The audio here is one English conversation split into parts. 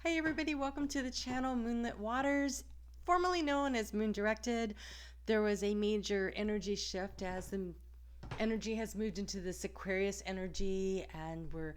Hey everybody, welcome to the channel Moonlit Waters, formerly known as Moon Directed. There was a major energy shift as the energy has moved into this Aquarius energy, and we're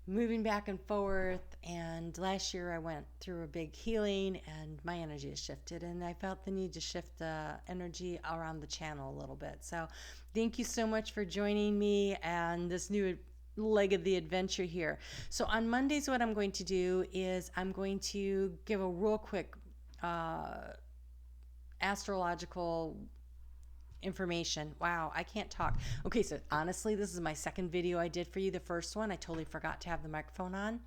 moving back and forth. And last year I went through a big healing and my energy has shifted, and I felt the need to shift the energy around the channel a little bit. So thank you so much for joining me and this new leg of the adventure here. So on Mondays, what I'm going to do is I'm going to give a real quick astrological information. Wow, I can't talk. Okay, so honestly, this is my second video I did for you. The first one, I totally forgot to have the microphone on,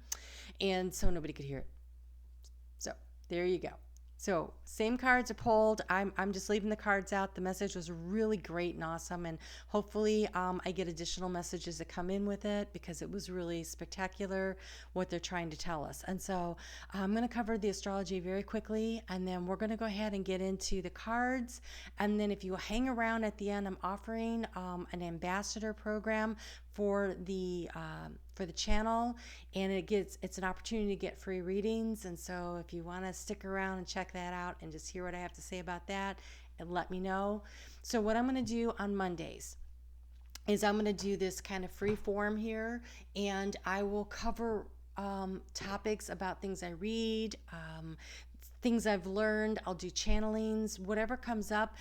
and so nobody could hear it. So there you go. So same cards are pulled. I'm just leaving the cards out. The message was really great and awesome, and hopefully I get additional messages that come in with it, because it was really spectacular what they're trying to tell us. And so I'm going to cover the astrology very quickly, and then we're going to go ahead and get into the cards. And then if you hang around at the end, I'm offering an ambassador program for the channel, and it's an opportunity to get free readings. And so if you want to stick around and check that out and just hear what I have to say about that, and let me know. So what I'm going to do on Mondays is I'm going to do this kind of free form here, and I will cover topics about things I read, things I've learned. I'll do channelings, whatever comes up.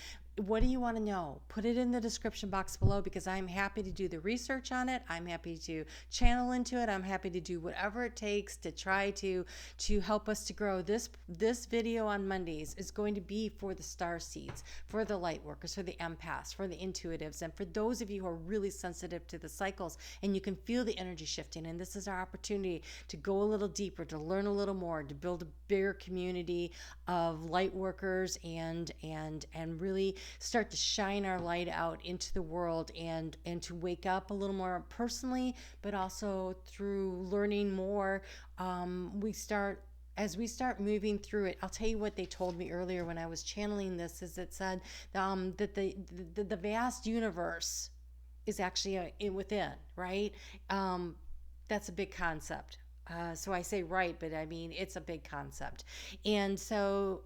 What do you want to know? Put it in the description box below, because I'm happy to do the research on it. I'm happy to channel into it. I'm happy to do whatever it takes to try to help us to grow. This video on Mondays is going to be for the star seeds, for the light workers, for the empaths, for the intuitives, and for those of you who are really sensitive to the cycles and you can feel the energy shifting. And this is our opportunity to go a little deeper, to learn a little more, to build a bigger community of light workers, and really start to shine our light out into the world, and to wake up a little more personally, but also through learning more. As we start moving through it, I'll tell you what they told me earlier when I was channeling this, is it said that the vast universe is actually within, right? That's a big concept. So I say right, but I mean, it's a big concept. And so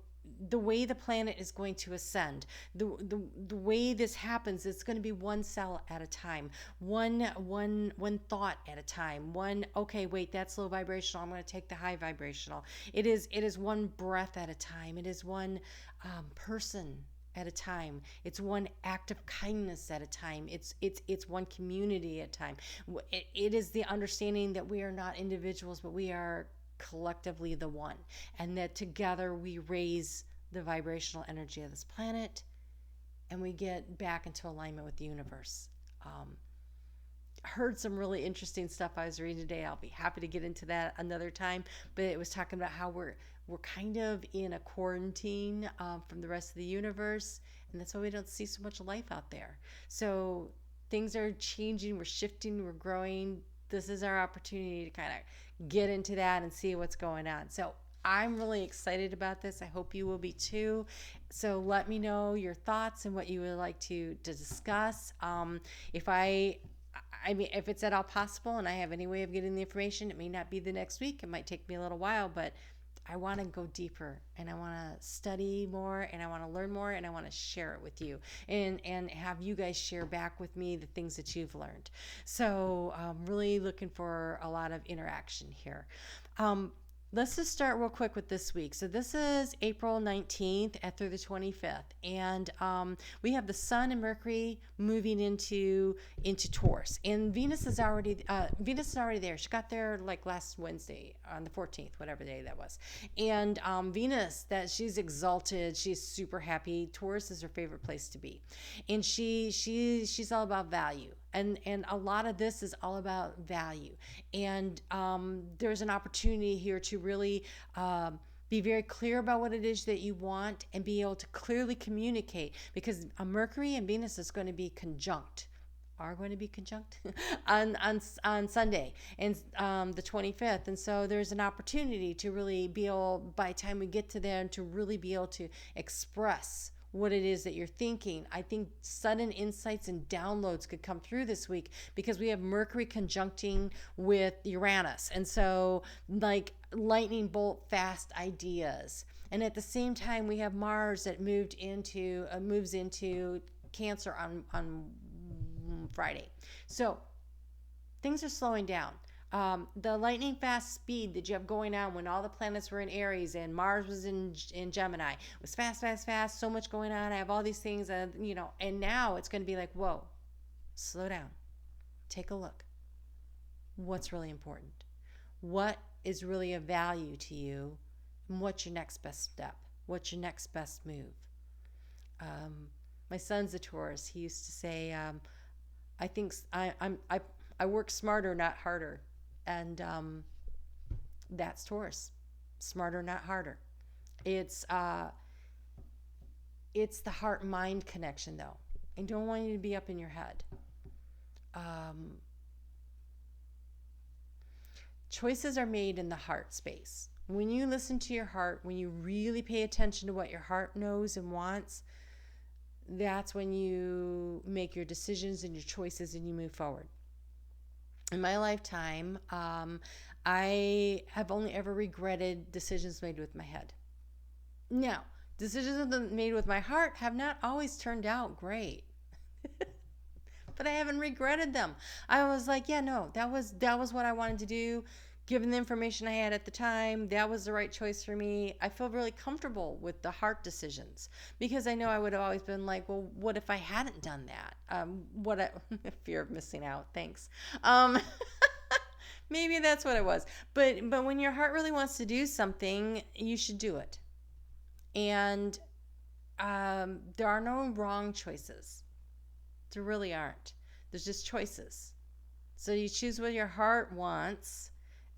the way the planet is going to ascend, the way this happens, it's going to be one cell at a time, one thought at a time, okay, wait, that's low vibrational, I'm going to take the high vibrational. It is one breath at a time. It is one person at a time. It's one act of kindness at a time. It's one community at a time. It is the understanding that we are not individuals, but we are collectively the one, and that together we raise the vibrational energy of this planet, and we get back into alignment with the universe. Heard some really interesting stuff I was reading today. I'll be happy to get into that another time, but it was talking about how we're kind of in a quarantine from the rest of the universe, and that's why we don't see so much life out there. So things are changing, we're shifting, we're growing. This is our opportunity to kind of get into that and see what's going on. So I'm really excited about this. I hope you will be too. So let me know your thoughts and what you would like to discuss. If it's at all possible and I have any way of getting the information, it may not be the next week. It might take me a little while, but I want to go deeper, and I want to study more, and I want to learn more, and I want to share it with you, and have you guys share back with me the things that you've learned. So I'm really looking for a lot of interaction here. Let's just start real quick with this week. So this is April 19th through the 25th. And we have the Sun and Mercury moving into Taurus. And Venus is already there. She got there like last Wednesday on the 14th, whatever day that was. And Venus, that she's exalted, she's super happy. Taurus is her favorite place to be. And she's all about value. And a lot of this is all about value. And there's an opportunity here to really be very clear about what it is that you want, and be able to clearly communicate, because Mercury and Venus is going to be conjunct. On Sunday, and the 25th. And so there's an opportunity to really be able, by the time we get to there, to really be able to express what it is that you're thinking. I think sudden insights and downloads could come through this week because we have Mercury conjuncting with Uranus. And so like lightning bolt fast ideas. And at the same time, we have Mars that moves into Cancer on Friday. So things are slowing down. The lightning fast speed that you have going on when all the planets were in Aries and Mars was in Gemini was fast, fast, fast. So much going on. I have all these things, and now it's going to be like, whoa, slow down. Take a look. What's really important? What is really of value to you? And what's your next best step? What's your next best move? My son's a Taurus. He used to say, I think I work smarter, not harder. And that's Taurus. Smarter, not harder. It's the heart-mind connection, though. I don't want you to be up in your head. Choices are made in the heart space. When you listen to your heart, when you really pay attention to what your heart knows and wants, that's when you make your decisions and your choices and you move forward. In my lifetime, I have only ever regretted decisions made with my head. Now, decisions made with my heart have not always turned out great. But I haven't regretted them. I was like, yeah, no, that was what I wanted to do. Given the information I had at the time, that was the right choice for me. I feel really comfortable with the heart decisions because I know I would have always been like, well, what if I hadn't done that? Fear of missing out. Thanks. Maybe that's what it was. But when your heart really wants to do something, you should do it. And there are no wrong choices. There really aren't. There's just choices. So you choose what your heart wants.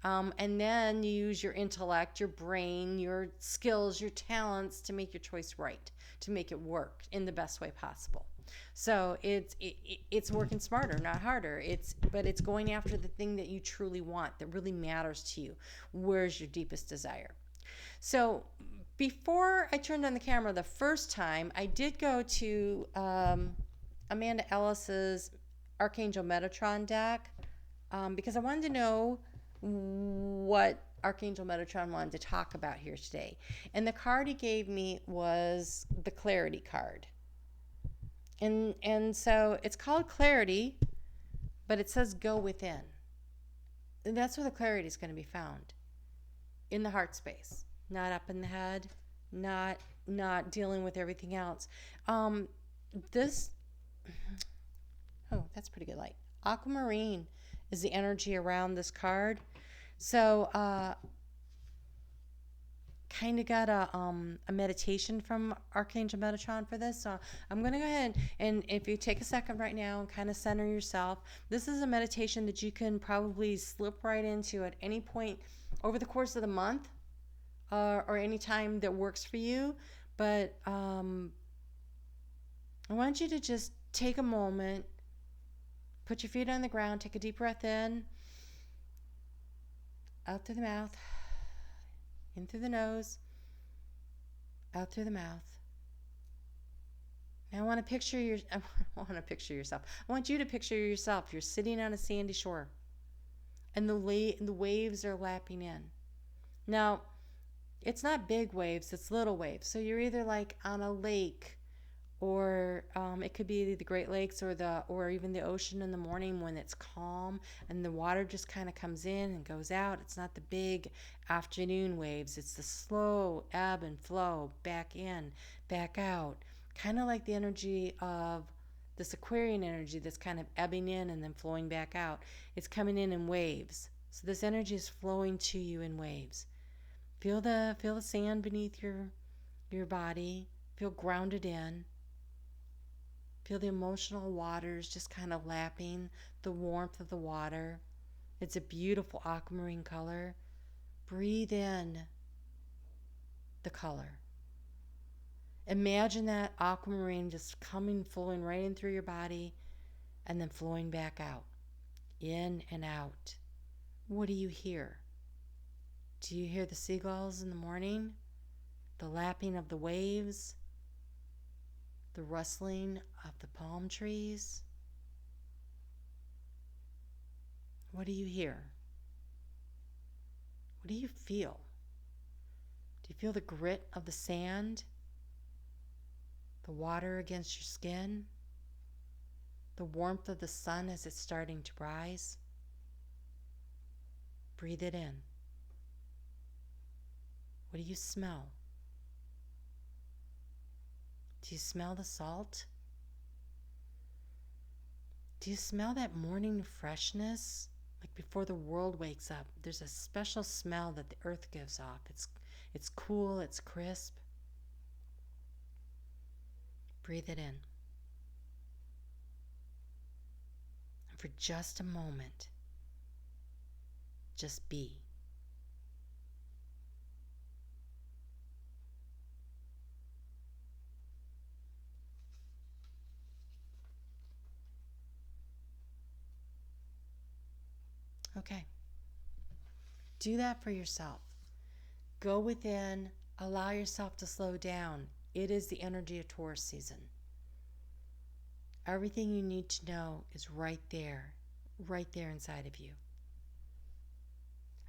And then you use your intellect, your brain, your skills, your talents to make your choice right, to make it work in the best way possible. So it's working smarter, not harder. But it's going after the thing that you truly want, that really matters to you. Where's your deepest desire? So before I turned on the camera the first time, I did go to Amanda Ellis's Archangel Metatron deck because I wanted to know what Archangel Metatron wanted to talk about here today. And the card he gave me was the Clarity card. And so it's called Clarity, but it says go within. And that's where the clarity is going to be found. In the heart space. Not up in the head. Not dealing with everything else. Oh, that's pretty good light. Aquamarine is the energy around this card. So kind of got a meditation from Archangel Metatron for this. So I'm going to go ahead and if you take a second right now and kind of center yourself, this is a meditation that you can probably slip right into at any point over the course of the month or any time that works for you. But I want you to just take a moment, put your feet on the ground, take a deep breath in, out through the mouth, in through the nose, out through the mouth. Now I want to picture yourself. I want you to picture yourself. You're sitting on a sandy shore, and the waves are lapping in. Now, it's not big waves; it's little waves. So you're either like on a lake, or it could be the Great Lakes or even the ocean in the morning when it's calm and the water just kind of comes in and goes out. It's not the big afternoon waves. It's the slow ebb and flow, back in, back out. Kind of like the energy of this Aquarian energy that's kind of ebbing in and then flowing back out. It's coming in waves. So this energy is flowing to you in waves. Feel the sand beneath your body. Feel grounded in. Feel the emotional waters just kind of lapping, the warmth of the water. It's a beautiful aquamarine color. Breathe in the color. Imagine that aquamarine just flowing right in through your body and then flowing back out, in and out. What do you hear? Do you hear the seagulls in the morning? The lapping of the waves? the rustling of the palm trees. What do you hear? What do you feel? Do you feel the grit of the sand? The water against your skin? The warmth of the sun as it's starting to rise? Breathe it in. What do you smell? Do you smell the salt? Do you smell that morning freshness? Like before the world wakes up, there's a special smell that the earth gives off. It's cool, it's crisp. Breathe it in. And for just a moment, just be. Okay. Do that for yourself. Go within, allow yourself to slow down. It is the energy of Taurus season. Everything you need to know is right there inside of you.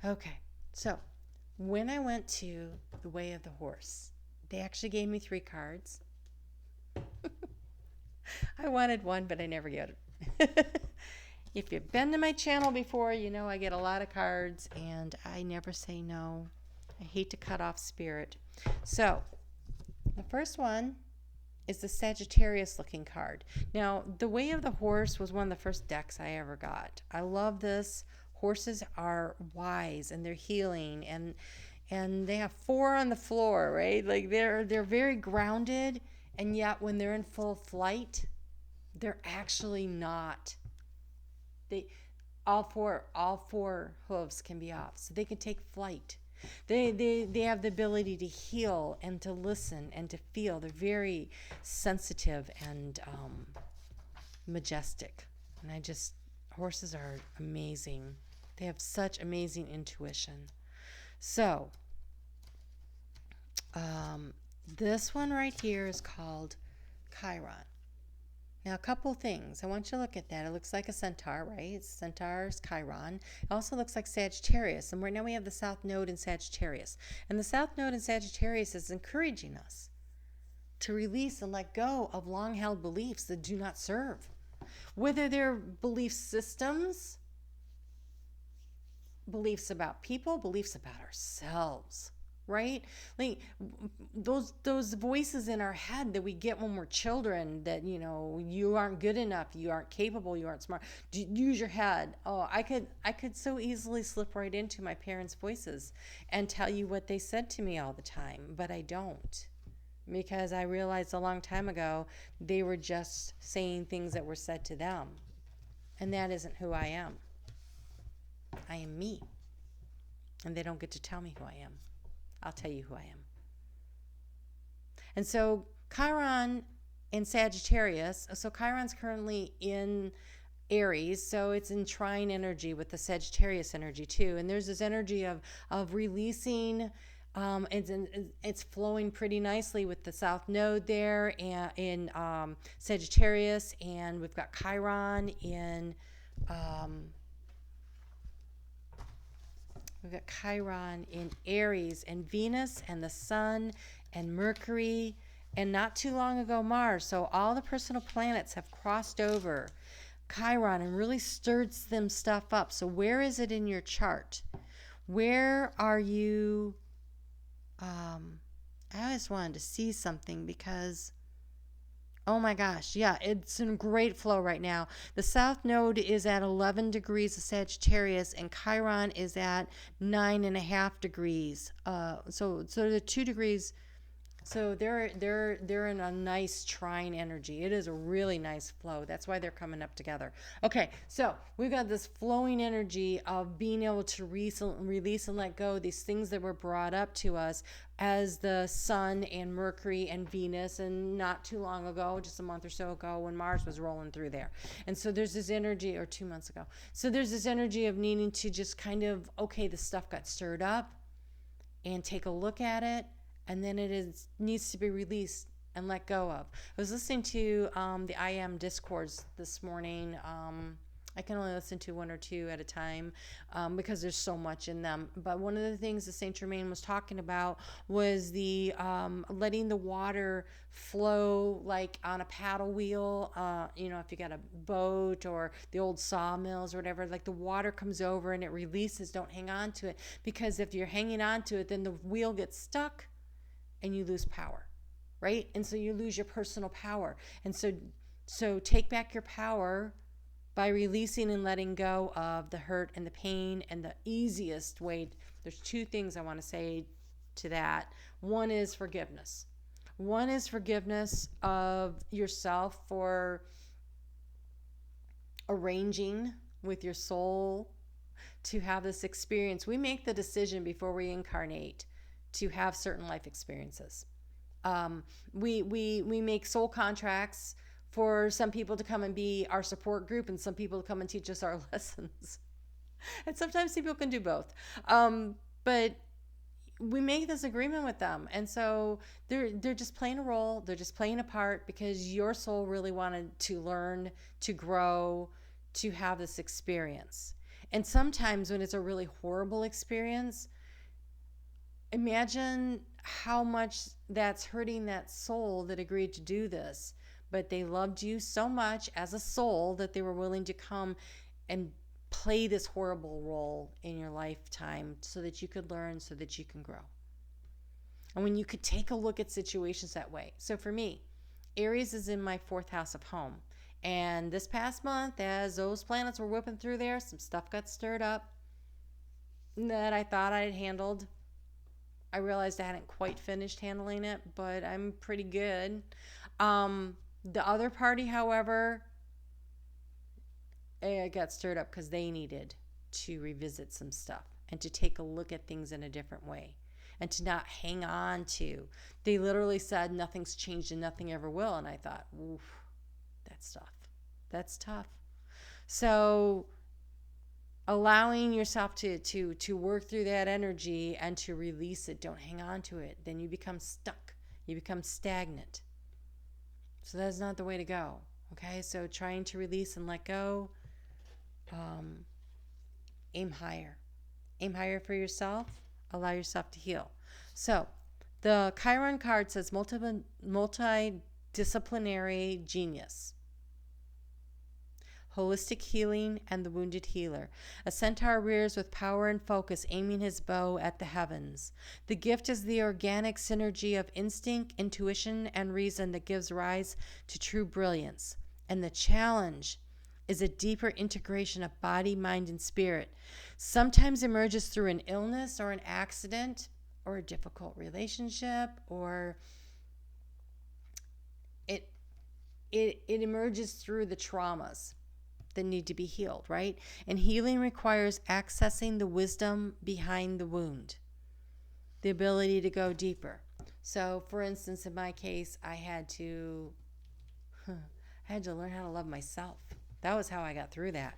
Okay, so when I went to the Way of the Horse, they actually gave me 3 cards. I wanted one, but I never got it. If you've been to my channel before, you know I get a lot of cards, and I never say no. I hate to cut off spirit. So, the first one is the Sagittarius looking card. Now, the Way of the Horse was one of the first decks I ever got. I love this. Horses are wise, and they're healing, and they have 4 on the floor, right? Like they're very grounded, and yet when they're in full flight, they're actually not. All four hooves can be off, so they can take flight. They have the ability to heal and to listen and to feel. They're very sensitive and majestic. And horses are amazing. They have such amazing intuition. So, this one right here is called Chiron. Now, a couple things. I want you to look at that. It looks like a centaur, right? Centaur's Chiron. It also looks like Sagittarius. And right now we have the South Node in Sagittarius. And the South Node in Sagittarius is encouraging us to release and let go of long-held beliefs that do not serve. Whether they're belief systems, beliefs about people, beliefs about ourselves. Right? Like those voices in our head that we get when we're children that, you know, you aren't good enough, you aren't capable, you aren't smart. Use your head. Oh, I could so easily slip right into my parents' voices and tell you what they said to me all the time, but I don't. Because I realized a long time ago they were just saying things that were said to them. And that isn't who I am. I am me. And they don't get to tell me who I am. I'll tell you who I am. And so Chiron in Sagittarius, so Chiron's currently in Aries, so it's in trine energy with the Sagittarius energy too. And there's this energy of releasing, it's flowing pretty nicely with the South Node there and in Sagittarius, and we've got Chiron in we've got Chiron in Aries, and Venus and the Sun and Mercury, and not too long ago Mars. So all the personal planets have crossed over Chiron and really stirred some stuff up. So where is it in your chart? Where are you? I always wanted to see something because, oh my gosh, yeah, it's in great flow right now. The South Node is at 11 degrees of Sagittarius, and Chiron is at 9.5 degrees. So the 2 degrees. So they're in a nice trine energy. It is a really nice flow. That's why they're coming up together. Okay, so we've got this flowing energy of being able to release and let go these things that were brought up to us as the Sun and Mercury and Venus, and not too long ago, just a month or so ago, when Mars was rolling through there. And so there's this energy, or 2 months ago. So there's this energy of needing to just kind of, okay, the stuff got stirred up, and take a look at it. And then needs to be released and let go of. I was listening to the I Am Discords this morning. I can only listen to one or two at a time because there's so much in them. But one of the things that Saint Germain was talking about was the letting the water flow like on a paddle wheel. If you got a boat or the old sawmills or whatever, like the water comes over and it releases. Don't hang on to it, because if you're hanging on to it, then the wheel gets stuck and you lose power, right? And so you lose your personal power. And so take back your power by releasing and letting go of the hurt and the pain. And the easiest way, there's two things I want to say to that. One is forgiveness. One is forgiveness of yourself for arranging with your soul to have this experience. We make the decision before we incarnate to have certain life experiences. We make soul contracts for some people to come and be our support group and some people to come and teach us our lessons. And sometimes people can do both. But we make this agreement with them. And so they're just playing a role. They're just playing a part because your soul really wanted to learn, to grow, to have this experience. And sometimes when it's a really horrible experience, imagine how much that's hurting that soul that agreed to do this. But they loved you so much as a soul that they were willing to come and play this horrible role in your lifetime so that you could learn, so that you can grow. And when you could take a look at situations that way. So for me, Aries is in my 4th house of home. And this past month, as those planets were whipping through there, some stuff got stirred up that I thought I had handled. I realized I hadn't quite finished handling it, but I'm pretty good. The other party, however, it got stirred up because they needed to revisit some stuff and to take a look at things in a different way and to not hang on to. They literally said nothing's changed and nothing ever will. And I thought, oof, that's tough. That's tough. So allowing yourself to work through that energy and to release it. Don't hang on to it. Then you become stuck. You become stagnant. So that's not the way to go. Okay, so trying to release and let go. Aim higher. Aim higher for yourself. Allow yourself to heal. So the Chiron card says multidisciplinary genius. Holistic healing and the wounded healer. A centaur rears with power and focus, aiming his bow at the heavens. The gift is the organic synergy of instinct, intuition, and reason that gives rise to true brilliance. And the challenge is a deeper integration of body, mind, and spirit. Sometimes emerges through an illness or an accident or a difficult relationship, or it emerges through the traumas that need to be healed, right? And healing requires accessing the wisdom behind the wound, the ability to go deeper. So, for instance, in my case, I had to learn how to love myself. That was how I got through that.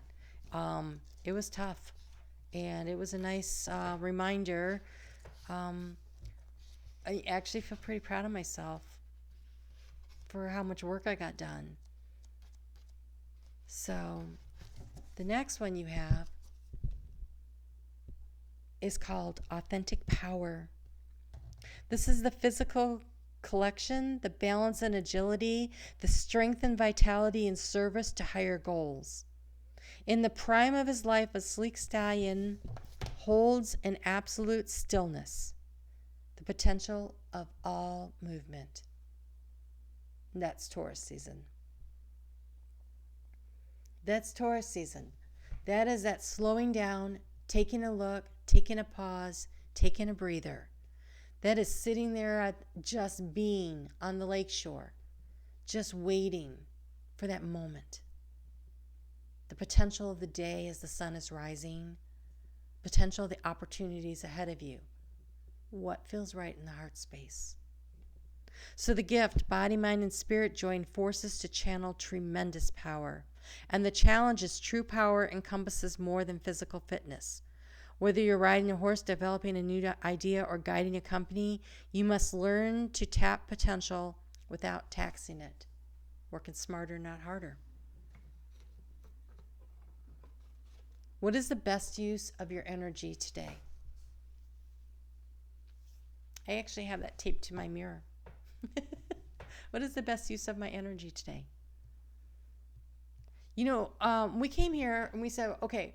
It was tough, and it was a nice reminder. I actually feel pretty proud of myself for how much work I got done. So the next one you have is called Authentic Power. This is the physical collection, the balance and agility, the strength and vitality in service to higher goals. In the prime of his life, a sleek stallion holds an absolute stillness, the potential of all movement. That's Taurus season. That's Taurus season. That is that slowing down, taking a look, taking a pause, taking a breather. That is sitting there at just being on the lakeshore, just waiting for that moment. The potential of the day as the sun is rising, potential of the opportunities ahead of you. What feels right in the heart space? So the gift, body, mind, and spirit join forces to channel tremendous power. And the challenge is true power encompasses more than physical fitness. Whether you're riding a horse, developing a new idea, or guiding a company, you must learn to tap potential without taxing it. Working smarter, not harder. What is the best use of your energy today? I actually have that taped to my mirror. What is the best use of my energy today? You know, we came here and we said, okay,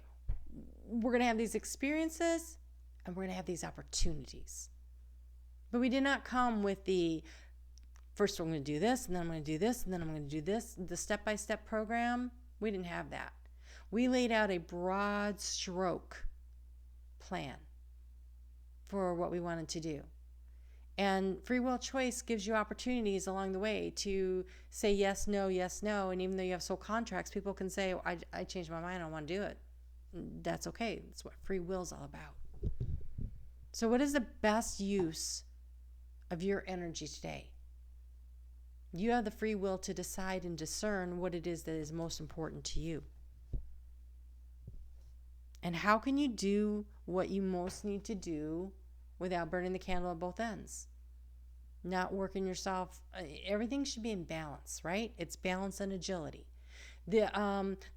we're going to have these experiences and we're going to have these opportunities. But we did not come with the, first I'm going to do this, and then I'm going to do this, and then I'm going to do this, the step-by-step program. We didn't have that. We laid out a broad stroke plan for what we wanted to do. And free will choice gives you opportunities along the way to say yes, no, yes, no. And even though you have soul contracts, people can say, oh, I changed my mind, I don't want to do it. That's okay. That's what free will is all about. So what is the best use of your energy today? You have the free will to decide and discern what it is that is most important to you. And how can you do what you most need to do without burning the candle at both ends? Not working yourself. Everything should be in balance, right? It's balance and agility. The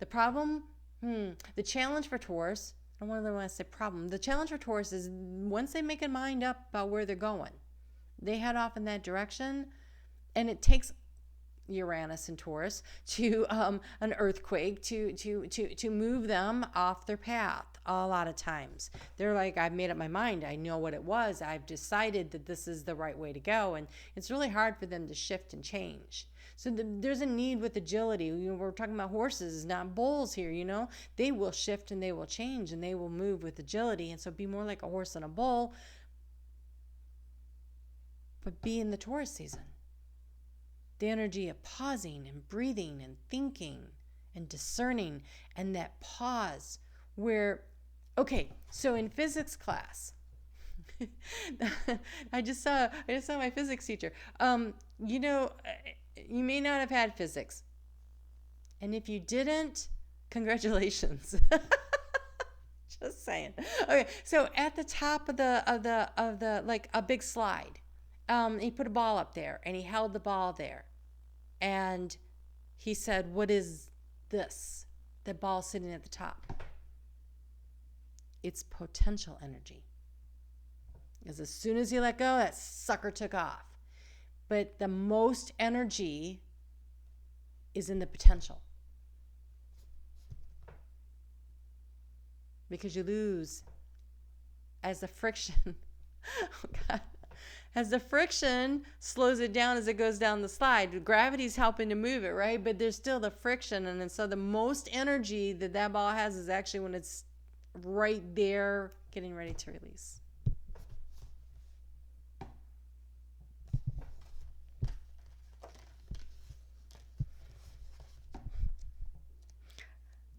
problem, the challenge for Taurus, I don't really want to say problem. The challenge for Taurus is once they make a mind up about where they're going, they head off in that direction, and it takes Uranus and Taurus to an earthquake to move them off their path. A lot of times they're like, I've made up my mind, I know what it was, I've decided that this is the right way to go, and it's really hard for them to shift and change. So there's a need with agility. You know, we're talking about horses, not bulls here. You know, they will shift and they will change and they will move with agility, and so be more like a horse than a bull, but be in the Taurus season. The energy of pausing and breathing and thinking and discerning, and that pause where, okay, so in physics class, I just saw my physics teacher. You know, you may not have had physics, and if you didn't, congratulations. Just saying. Okay, so at the top of the like a big slide. He put a ball up there, and he held the ball there. And he said, what is this? The ball sitting at the top. It's potential energy. Because as soon as you let go, that sucker took off. But the most energy is in the potential. Because you lose as the friction. Oh, God. As the friction slows it down as it goes down the slide. Gravity's helping to move it, right? But there's still the friction. And so the most energy that ball has is actually when it's right there getting ready to release.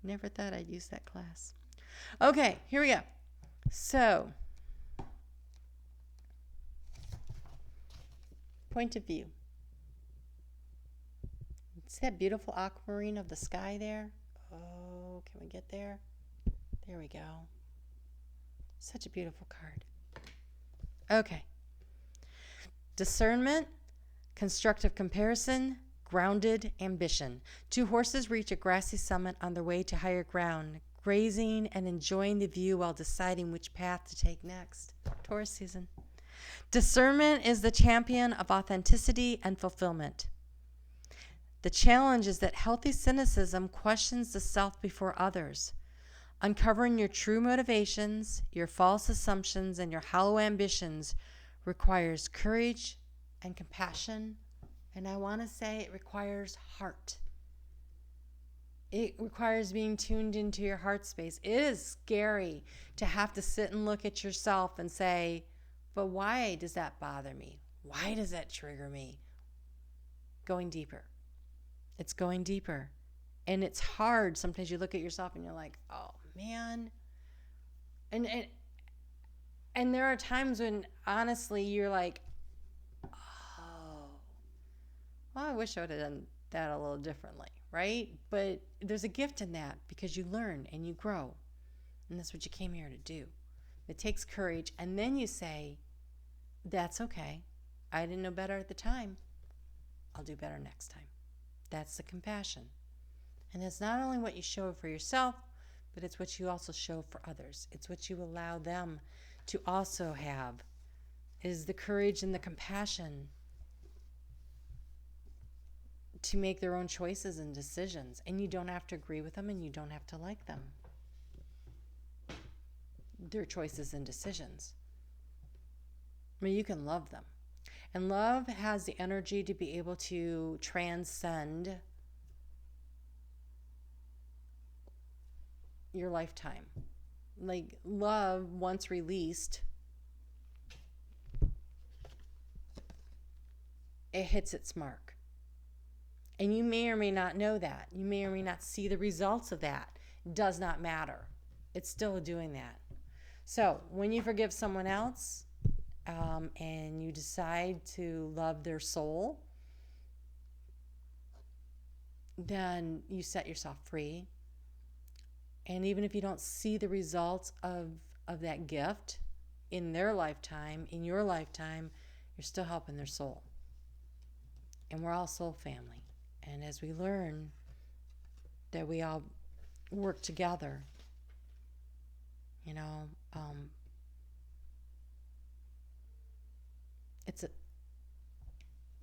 Never thought I'd use that class. Okay, here we go. So, point of view. See that beautiful aquamarine of the sky there? Oh, can we get there? There we go. Such a beautiful card. Okay. Discernment, constructive comparison, grounded ambition. Two horses reach a grassy summit on their way to higher ground, grazing and enjoying the view while deciding which path to take next. Taurus season. Discernment is the champion of authenticity and fulfillment. The challenge is that healthy cynicism questions the self before others. Uncovering your true motivations, your false assumptions, and your hollow ambitions requires courage and compassion, and I want to say it requires heart. It requires being tuned into your heart space. It is scary to have to sit and look at yourself and say, but why does that bother me? Why does that trigger me? Going deeper. It's going deeper. And it's hard. Sometimes you look at yourself and you're like, oh, man. And there are times when, honestly, you're like, oh, well, I wish I would have done that a little differently, right? But there's a gift in that because you learn and you grow. And that's what you came here to do. It takes courage. And then you say, that's okay. I didn't know better at the time. I'll do better next time. That's the compassion. And it's not only what you show for yourself, but it's what you also show for others. It's what you allow them to also have, is the courage and the compassion to make their own choices and decisions. And you don't have to agree with them, and you don't have to like them. Their choices and decisions. I mean, you can love them. And love has the energy to be able to transcend your lifetime. Like, love, once released, it hits its mark. And you may or may not know that. You may or may not see the results of that. It does not matter. It's still doing that. So when you forgive someone else, and you decide to love their soul, then you set yourself free. And even if you don't see the results of that gift in their lifetime, in your lifetime, you're still helping their soul. And we're all soul family. And as we learn that we all work together, you know, it's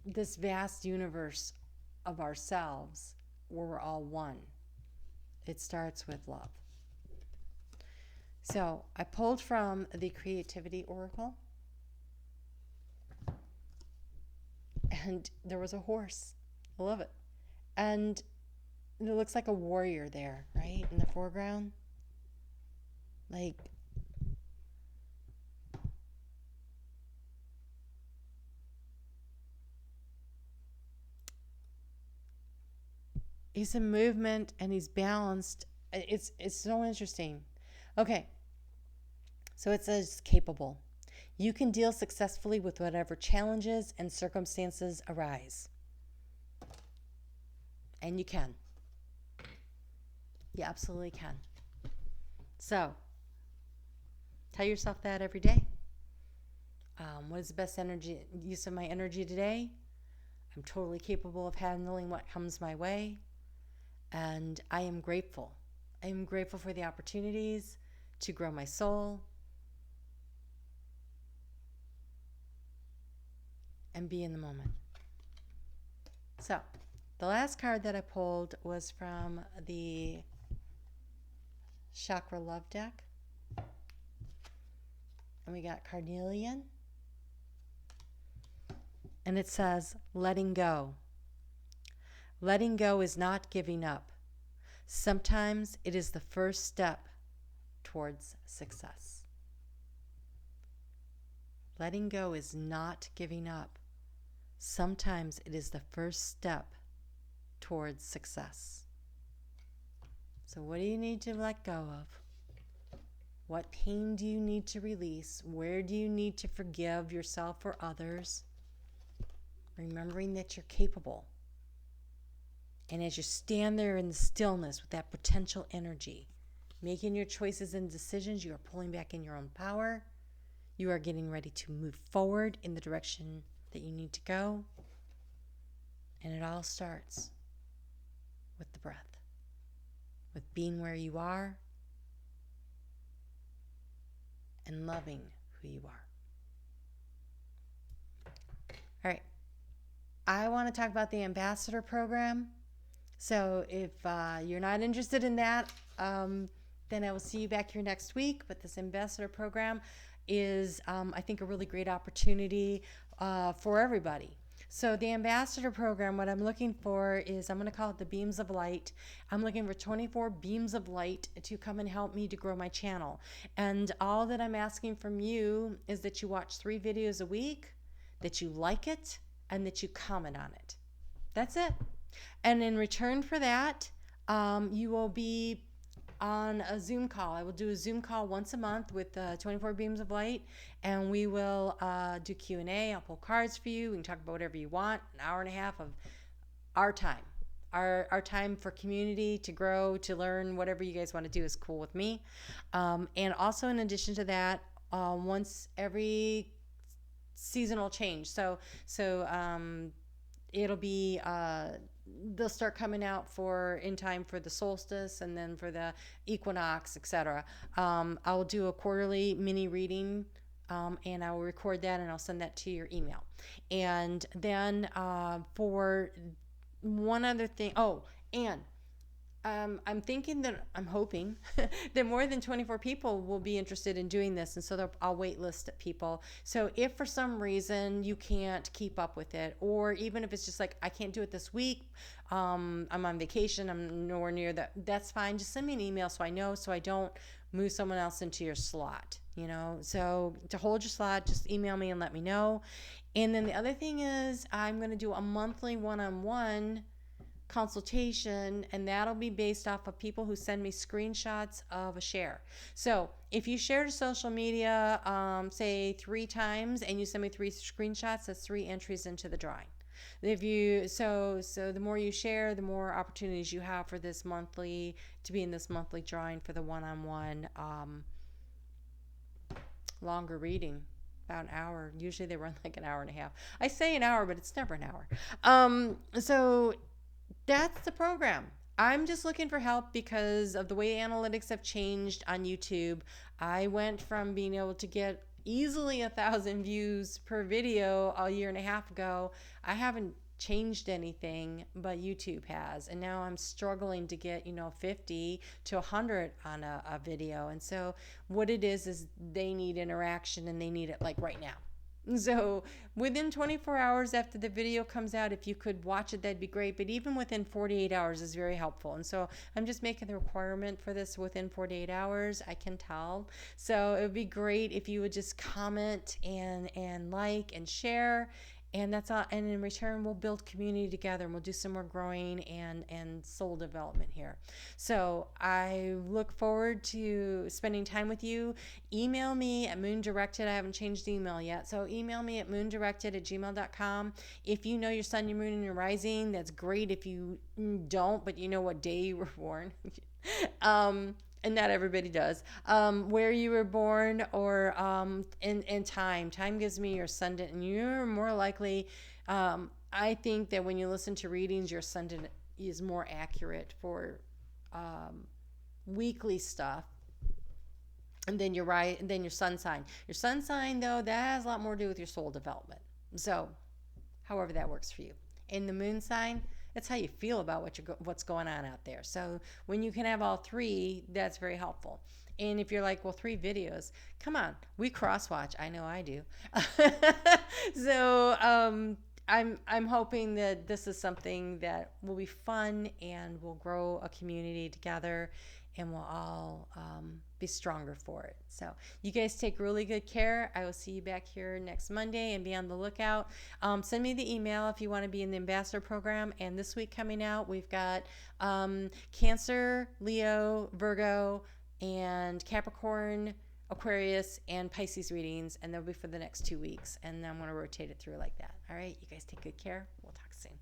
this vast universe of ourselves where we're all one. It starts with love. So I pulled from the Creativity Oracle, and there was a horse. I love it. And it looks like a warrior there, right, in the foreground. Like, he's in movement and he's balanced. It's so interesting. Okay, so it says capable. You can deal successfully with whatever challenges and circumstances arise. And you can. You absolutely can. So, tell yourself that every day. What is the best use of my energy today? I'm totally capable of handling what comes my way. And I am grateful. I am grateful for the opportunities to grow my soul and be in the moment. So, the last card that I pulled was from the Chakra Love deck. And we got Carnelian. And it says, letting go. Letting go is not giving up. Sometimes it is the first step towards success. Letting go is not giving up. Sometimes it is the first step towards success. So what do you need to let go of? What pain do you need to release? Where do you need to forgive yourself or others? Remembering that you're capable. And as you stand there in the stillness with that potential energy, making your choices and decisions, you are pulling back in your own power. You are getting ready to move forward in the direction that you need to go. And it all starts with the breath, with being where you are and loving who you are. All right. I want to talk about the ambassador program. So if you're not interested in that, then I will see you back here next week. But this ambassador program is, I think, a really great opportunity for everybody. So the ambassador program, what I'm looking for is, I'm going to call it the beams of light. I'm looking for 24 beams of light to come and help me to grow my channel. And all that I'm asking from you is that you watch 3 videos a week, that you like it, and that you comment on it. That's it. And in return for that, you will be on a Zoom call. I will do a Zoom call once a month with 24 beams of light, and we will do Q&A. I'll pull cards for you. We can talk about whatever you want. An hour and a half of our time. Our time for community, to grow, to learn, whatever you guys want to do is cool with me. And also, in addition to that, once every seasonal change. So it'll be they'll start coming out for in time for the solstice and then for the equinox, etc. I'll do a quarterly mini reading, and I will record that and I'll send that to your email. And then for one other thing, and I'm thinking that I'm hoping that more than 24 people will be interested in doing this, and so I'll wait list people. So if for some reason you can't keep up with it, or even if it's just like I can't do it this week, I'm on vacation, I'm nowhere near that, that's fine. Just send me an email so I know, so I don't move someone else into your slot. So to hold your slot, just email me and let me know. And then the other thing is I'm going to do a monthly one-on-one consultation, and that'll be based off of people who send me screenshots of a share. So if you share to social media, say 3 times, and you send me 3 screenshots, that's 3 entries into the drawing. If you so the more you share, the more opportunities you have for this monthly to be in this monthly drawing for the one-on-one longer reading. About an hour. Usually they run like an hour and a half. I say an hour, but it's never an hour. So that's the program. I'm just looking for help because of the way analytics have changed on YouTube. I went from being able to get easily 1,000 views per video a year and a half ago. I haven't changed anything, but YouTube has. And now I'm struggling to get, 50 to 100 on a video. And so what it is they need interaction, and they need it like right now. So within 24 hours after the video comes out, if you could watch it, that'd be great. But even within 48 hours is very helpful. And so I'm just making the requirement for this within 48 hours. I can tell. So it would be great if you would just comment and like and share. And that's all. And in return, we'll build community together, and we'll do some more growing and soul development here. So I look forward to spending time with you. Email me at moondirected. I haven't changed the email yet. So email me at moondirected@gmail.com. If you know your sun, your moon, and your rising, that's great. If you don't, but you know what day you were born. And not everybody does, where you were born, or in time. Time gives me your ascendant, and you're more likely, I think that when you listen to readings, your ascendant is more accurate for weekly stuff. And then you're right, and then your sun sign. Your sun sign, though, that has a lot more to do with your soul development. So, however that works for you. And the moon sign, that's how you feel about what's going on out there. So when you can have all 3, that's very helpful. And if you're like, well, 3 videos, come on, we cross-watch. I know I do. So I'm hoping that this is something that will be fun, and we'll grow a community together, and we'll all be stronger for it. So you guys take really good care. I will see you back here next Monday, and be on the lookout. Send me the email if you want to be in the ambassador program. And this week coming out, we've got Cancer, Leo, Virgo, and Capricorn, Aquarius, and Pisces readings, and they'll be for the next 2 weeks. And then I'm going to rotate it through like that. All right, you guys take good care. We'll talk soon.